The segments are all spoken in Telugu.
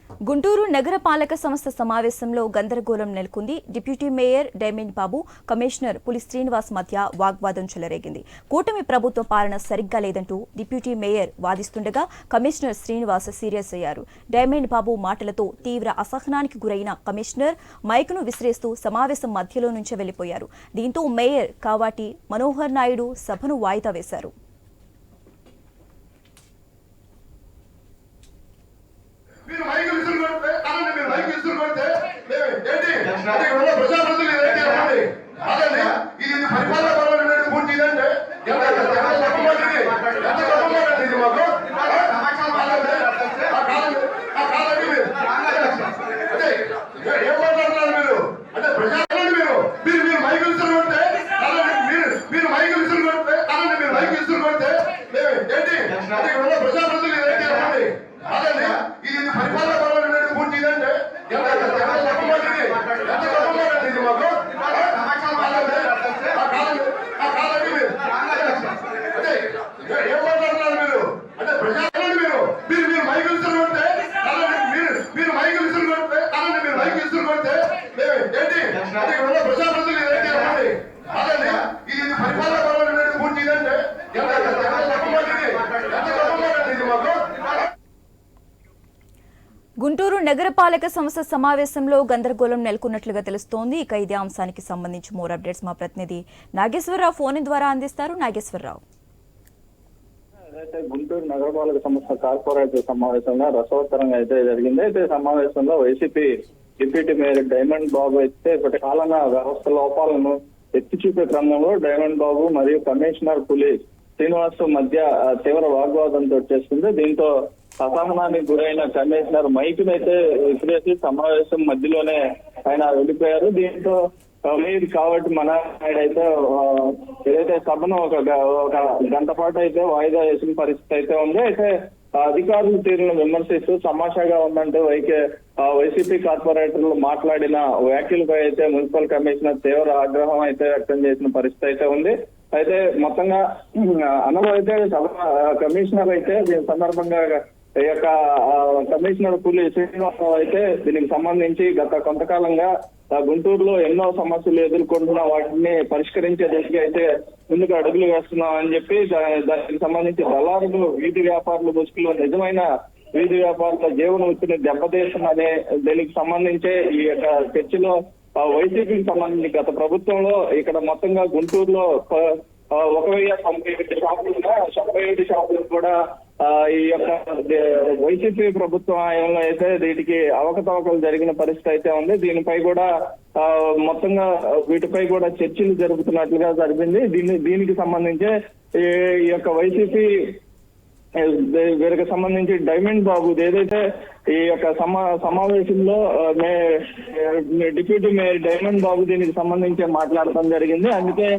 గుంటూరు నగరపాలక సంస్థ సమావేశంలో గందరగోళం నెలకొంది. డిప్యూటీ మేయర్ డైమండ్ బాబు, కమిషనర్ పులి శ్రీనివాస్ మధ్య వాగ్వాదం చెలరేగింది. కూటమి ప్రభుత్వ పాలన సరిగ్గా లేదంటూ డిప్యూటీ మేయర్ వాదిస్తుండగా కమిషనర్ శ్రీనివాస్ సీరియస్ అయ్యారు. డైమండ్ బాబు మాటలతో తీవ్ర అసహనానికి గురైన కమిషనర్ మైకును విసిరేస్తూ సమావేశం మధ్యలో నుంచే వెళ్లిపోయారు. దీంతో మేయర్ కావాటి మనోహర్ నాయుడు సభను వాయిదా వేశారు. గుంటూరు నగరపాలక సంస్థ సమావేశంలో గందరగోళం నెలకొన్నట్లుగా తెలుస్తోంది. ఇక ఇదే అంశానికి సంబంధించి మోర్ అప్డేట్స్ మా ప్రతినిధి నాగేశ్వరరావు ఫోన్ ద్వారా అందిస్తారు. నాగేశ్వరరావు, గుంటూరు నగరపాలక సంస్థ కార్పొరేటర్ సమావేశంలో రసవత్తరంగా అయితే జరిగింది. అయితే సమావేశంలో వైసీపీ డిప్యూటీ మేయర్ డైమండ్ బాబు అయితే ఇప్పటి కాలంగా వ్యవస్థ లోపాలను ఎత్తి చూపే క్రమంలో డైమండ్ బాబు మరియు కమిషనర్ పులి శ్రీనివాస్ మధ్య తీవ్ర వాగ్వాదం చోటు చేసుకుంది. దీంతో అసహనానికి గురైన కమిషనర్ మైకును అయితే విసిరేసి సమావేశం మధ్యలోనే ఆయన వెళ్ళిపోయారు. దీంతో మేయర్ కాబట్టి మన అయితే ఏదైతే సభను ఒక గంట పాటు అయితే వాయిదా వేసిన పరిస్థితి అయితే ఉంది. అయితే అధికారుల తీరును విమర్శిస్తూ తమాషాగా ఉందంటూ వైసీపీ కార్పొరేటర్లు మాట్లాడిన వ్యాఖ్యలపై అయితే మున్సిపల్ కమిషనర్ తీవ్ర ఆగ్రహం అయితే వ్యక్తం చేసిన పరిస్థితి అయితే ఉంది. అయితే మొత్తంగా అనగా అయితే కమిషనర్ అయితే దీని సందర్భంగా ఈ యొక్క కమిషనర్ పులి శ్రీనివాస్ అయితే దీనికి సంబంధించి గత కొంతకాలంగా గుంటూరులో ఎన్నో సమస్యలు ఎదుర్కొంటున్న వాటిని పరిష్కరించే దిశగా అయితే ముందుకు అడుగులు వేస్తున్నాం అని చెప్పి దానికి సంబంధించి దళారులు, వీధి వ్యాపారుల ముసుగులో నిజమైన వీధి వ్యాపారుల జీవన వృత్తిని దెబ్బతీస్తున్నదే దీనికి సంబంధించే ఈ యొక్క చర్చలో వైసీపీకి సంబంధించి గత ప్రభుత్వంలో ఇక్కడ మొత్తంగా గుంటూరులో 1097 షాపులు కూడా ఈ యొక్క వైసీపీ ప్రభుత్వం హయాంలో అయితే వీటికి అవకతవకలు జరిగిన పరిస్థితి అయితే ఉంది. దీనిపై కూడా మొత్తంగా వీటిపై కూడా చర్చలు జరుగుతున్నట్లుగా జరిగింది. దీనికి సంబంధించి ఈ యొక్క వైసీపీ వీరికి సంబంధించి డైమండ్ బాబు ఏదైతే ఈ యొక్క సమావేశంలో డిప్యూటీ మేయర్ డైమండ్ బాబు దీనికి సంబంధించి మాట్లాడటం జరిగింది. అందుకే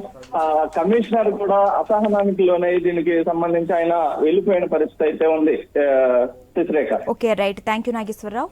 కమిషనర్ కూడా అసహనానికి లోనై దీనికి సంబంధించి ఆయన వెళ్లిపోయిన పరిస్థితి అయితే ఉంది. Shashirekha. Okay, right. Thank you Nageswararao.